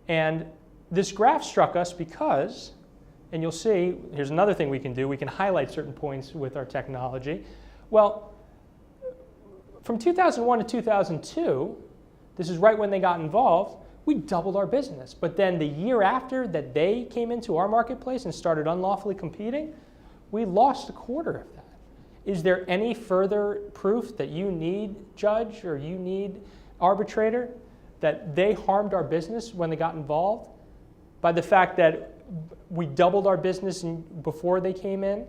And this graph struck us because, and you'll see, here's another thing we can do. We can highlight certain points with our technology. Well, from 2001 to 2002, this is right when they got involved, we doubled our business. But then the year after that they came into our marketplace and started unlawfully competing, we lost a quarter of that. Is there any further proof that you need, judge, or you need, arbitrator, that they harmed our business when they got involved by the fact that we doubled our business before they came in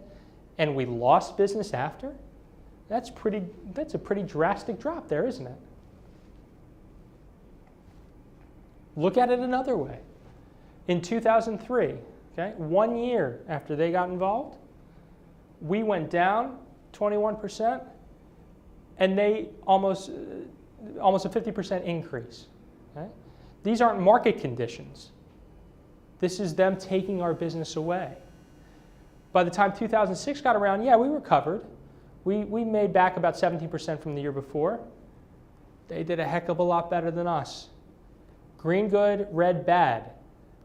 and we lost business after? That's a pretty drastic drop there, isn't it? Look at it another way. In 2003, okay, 1 year after they got involved, we went down 21%, and they almost a 50% increase. Okay? These aren't market conditions. This is them taking our business away. By the time 2006 got around, yeah, we recovered. We made back about 17% from the year before. They did a heck of a lot better than us. Green good, red bad.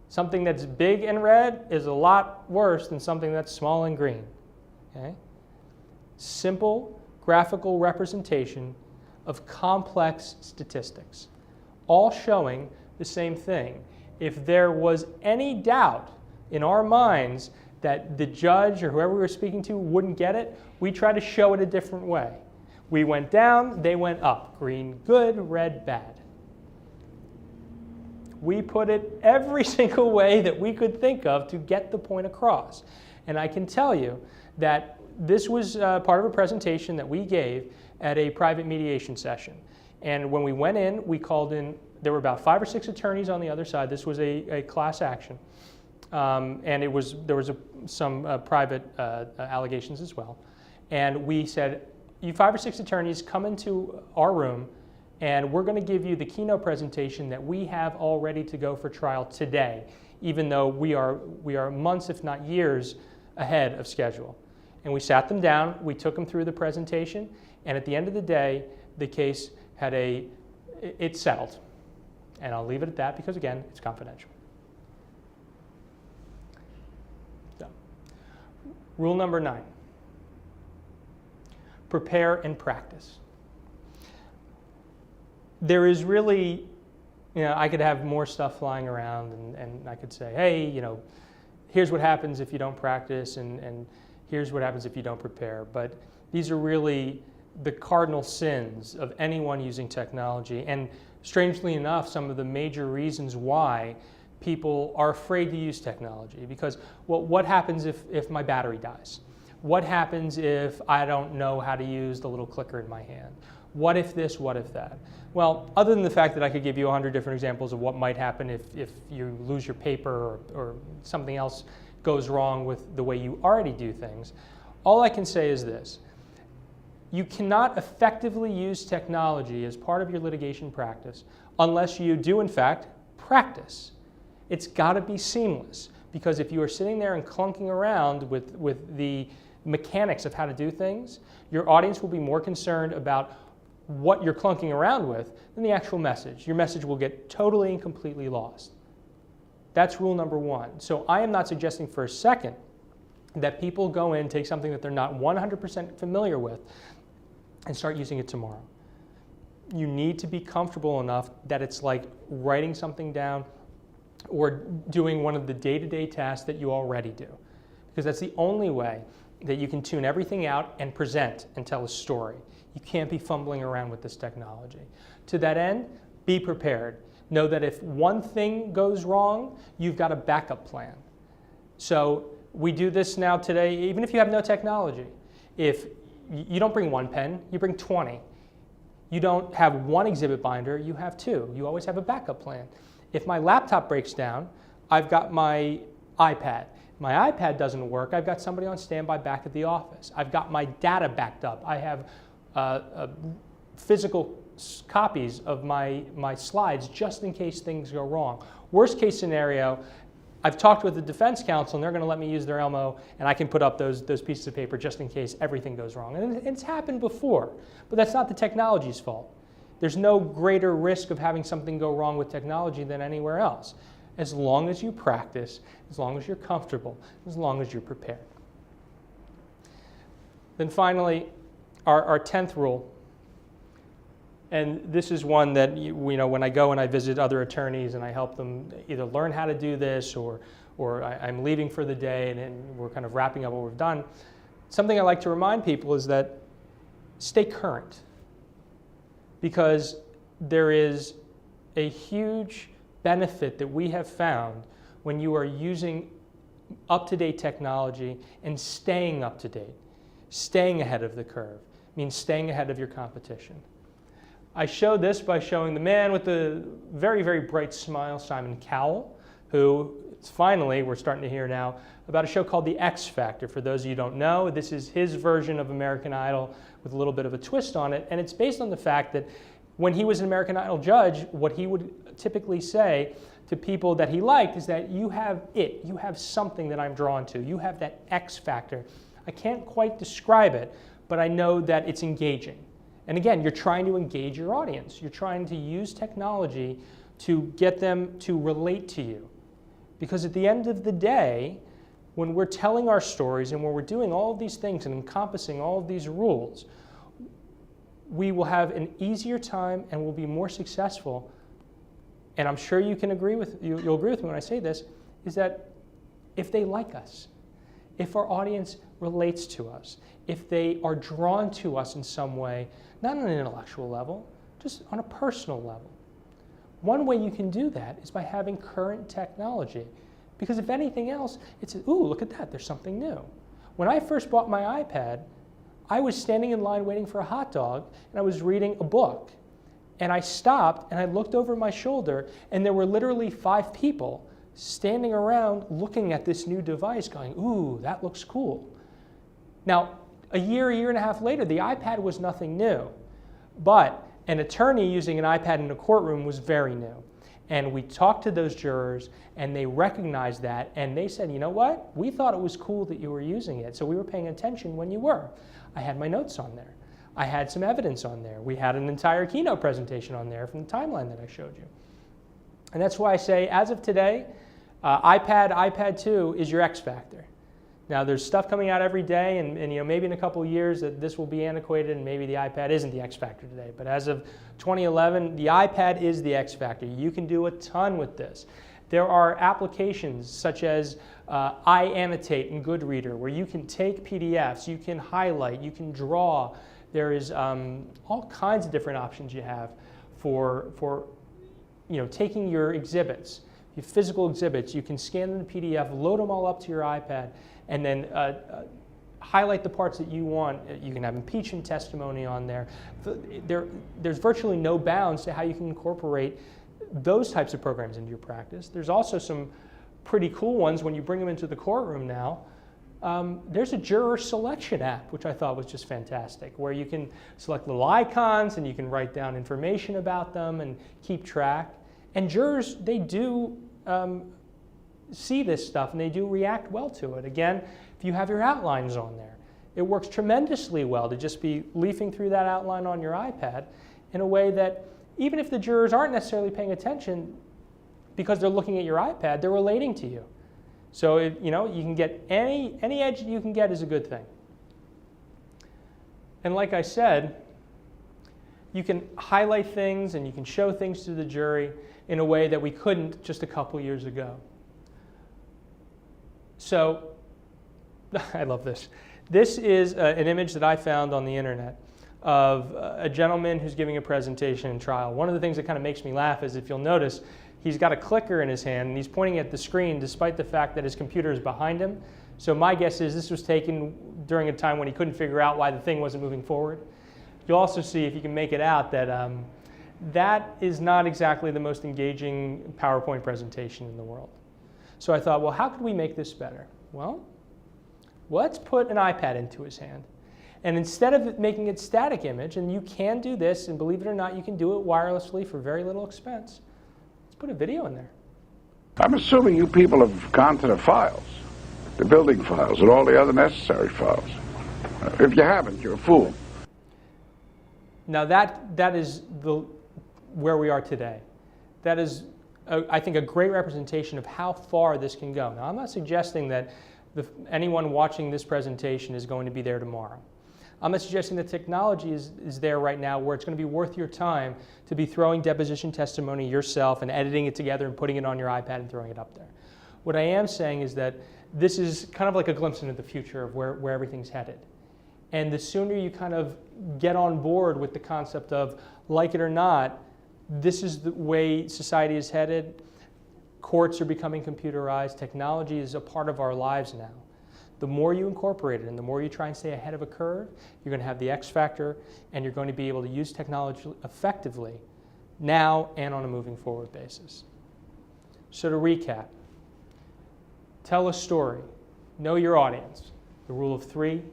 Something that's big and red is a lot worse than something that's small and green. Okay? Simple graphical representation of complex statistics, all showing the same thing. If there was any doubt in our minds that the judge or whoever we were speaking to wouldn't get it, we tried to show it a different way. We went down, they went up. Green good, red bad. We put it every single way that we could think of to get the point across. And I can tell you that this was part of a presentation that we gave at a private mediation session. And when we went in, we called in, there were about 5 or 6 attorneys on the other side. This was a class action. And there was some private allegations as well. And we said, you 5 or 6 attorneys come into our room and we're going to give you the keynote presentation that we have all ready to go for trial today, even though we are months, if not years, ahead of schedule. And we sat them down, we took them through the presentation, and at the end of the day, the case had it settled. And I'll leave it at that because, again, it's confidential. So, rule number 9, prepare and practice. There is really, I could have more stuff flying around and I could say, hey, here's what happens if you don't practice and here's what happens if you don't prepare. But these are really the cardinal sins of anyone using technology. And strangely enough, some of the major reasons why people are afraid to use technology. Because, well, what happens if my battery dies? What happens if I don't know how to use the little clicker in my hand? What if this, what if that? Well, other than the fact that I could give you 100 different examples of what might happen if you lose your paper or something else goes wrong with the way you already do things, all I can say is this. You cannot effectively use technology as part of your litigation practice unless you do, in fact, practice. It's got to be seamless, because if you are sitting there and clunking around with the mechanics of how to do things, your audience will be more concerned about what you're clunking around with than the actual message. Your message will get totally and completely lost. That's rule number 1. So I am not suggesting for a second that people go in, take something that they're not 100% familiar with, and start using it tomorrow. You need to be comfortable enough that it's like writing something down or doing one of the day-to-day tasks that you already do. Because that's the only way that you can tune everything out and present and tell a story. You can't be fumbling around with this technology. To that end, be prepared. Know that if one thing goes wrong, you've got a backup plan. So we do this now today, even if you have no technology. If you don't bring 1 pen, you bring 20. You don't have 1 exhibit binder, you have 2. You always have a backup plan. If my laptop breaks down, I've got my iPad. My iPad doesn't work, I've got somebody on standby back at the office. I've got my data backed up. I have physical copies of my slides just in case things go wrong. Worst case scenario, I've talked with the defense counsel and they're going to let me use their Elmo and I can put up those pieces of paper just in case everything goes wrong. And it's happened before, but that's not the technology's fault. There's no greater risk of having something go wrong with technology than anywhere else. as long as you practice, as long as you're comfortable, as long as you're prepared. Then finally, our 10th rule, and this is one that when I go and I visit other attorneys and I help them either learn how to do this or I'm leaving for the day and we're kind of wrapping up what we've done, something I like to remind people is that stay current, because there is a huge benefit that we have found when you are using up-to-date technology and staying up to date, staying ahead of the curve, means staying ahead of your competition. I show this by showing the man with the very, very bright smile, Simon Cowell, who finally we're starting to hear now about a show called The X Factor. For those of you who don't know, this is his version of American Idol with a little bit of a twist on it, and it's based on the fact that when he was an American Idol judge, what he would typically say to people that he liked is that you have something that I'm drawn to. You have that X factor. I can't quite describe it, but I know that it's engaging. And again, you're trying to engage your audience. You're trying to use technology to get them to relate to you. Because at the end of the day, when we're telling our stories and when we're doing all of these things and encompassing all of these rules, we will have an easier time and will be more successful. And I'm sure you can agree with you'll agree with me when I say this, is that if they like us, if our audience relates to us, if they are drawn to us in some way, not on an intellectual level, just on a personal level. One way you can do that is by having current technology. Because if anything else, it's, ooh, look at that, there's something new. When I first bought my iPad, I was standing in line waiting for a hot dog, and I was reading a book. And I stopped, and I looked over my shoulder, and there were literally 5 people standing around looking at this new device going, ooh, that looks cool. Now, a year and a half later, the iPad was nothing new. But an attorney using an iPad in a courtroom was very new. And we talked to those jurors, and they recognized that, and they said, you know what? We thought it was cool that you were using it, so we were paying attention when you were. I had my notes on there. I had some evidence on there. We had an entire keynote presentation on there from the timeline that I showed you. And that's why I say, as of today, iPad 2 is your X factor. Now, there's stuff coming out every day, and maybe in a couple of years that this will be antiquated, and maybe the iPad isn't the X factor today. But as of 2011, the iPad is the X factor. You can do a ton with this. There are applications such as iAnnotate and Goodreader, where you can take PDFs, you can highlight, you can draw. There is all kinds of different options you have for taking your exhibits, your physical exhibits. You can scan them to PDF, load them all up to your iPad, and then highlight the parts that you want. You can have impeachment testimony on there. There's virtually no bounds to how you can incorporate those types of programs into your practice. There's also some pretty cool ones when you bring them into the courtroom now. There's a Juror Selection App, which I thought was just fantastic, where you can select little icons and you can write down information about them and keep track. And jurors, they do see this stuff and they do react well to it. Again, if you have your outlines on there, it works tremendously well to just be leafing through that outline on your iPad in a way that even if the jurors aren't necessarily paying attention because they're looking at your iPad, they're relating to you. So you can get any edge that you can get is a good thing. And like I said, you can highlight things and you can show things to the jury in a way that we couldn't just a couple years ago. So, I love this. This is an image that I found on the internet of a gentleman who's giving a presentation in trial. One of the things that kind of makes me laugh is, if you'll notice, he's got a clicker in his hand and he's pointing at the screen despite the fact that his computer is behind him. So my guess is this was taken during a time when he couldn't figure out why the thing wasn't moving forward. You'll also see, if you can make it out, that that is not exactly the most engaging PowerPoint presentation in the world. So I thought, well, how could we make this better? Well, let's put an iPad into his hand. And instead of making it static image, and you can do this, and believe it or not, you can do it wirelessly for very little expense, let's put a video in there. I'm assuming you people have gone to the files, the building files, and all the other necessary files. If you haven't, you're a fool. Now that is where we are today. That is I think, a great representation of how far this can go. Now, I'm not suggesting that anyone watching this presentation is going to be there tomorrow. I'm not suggesting that technology is there right now where it's going to be worth your time to be throwing deposition testimony yourself and editing it together and putting it on your iPad and throwing it up there. What I am saying is that this is kind of like a glimpse into the future of where everything's headed. And the sooner you kind of get on board with the concept of, like it or not, this is the way society is headed. Courts are becoming computerized. Technology is a part of our lives now. The more you incorporate it and the more you try and stay ahead of a curve, you're going to have the X factor, and you're going to be able to use technology effectively now and on a moving forward basis. So to recap, tell a story, know your audience, the rule of 3,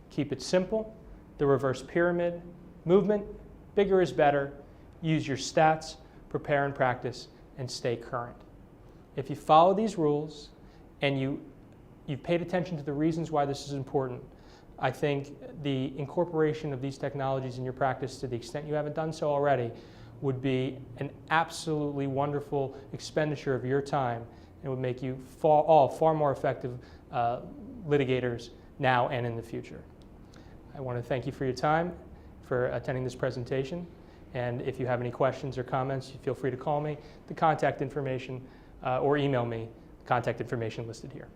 keep it simple, the reverse pyramid, movement, bigger is better, use your stats, prepare and practice, and stay current. If you follow these rules and you've paid attention to the reasons why this is important, I think the incorporation of these technologies in your practice, to the extent you haven't done so already, would be an absolutely wonderful expenditure of your time and would make you far more effective litigators now and in the future. I want to thank you for your time, for attending this presentation, and if you have any questions or comments, feel free to call me. The contact information or email me, the contact information listed here.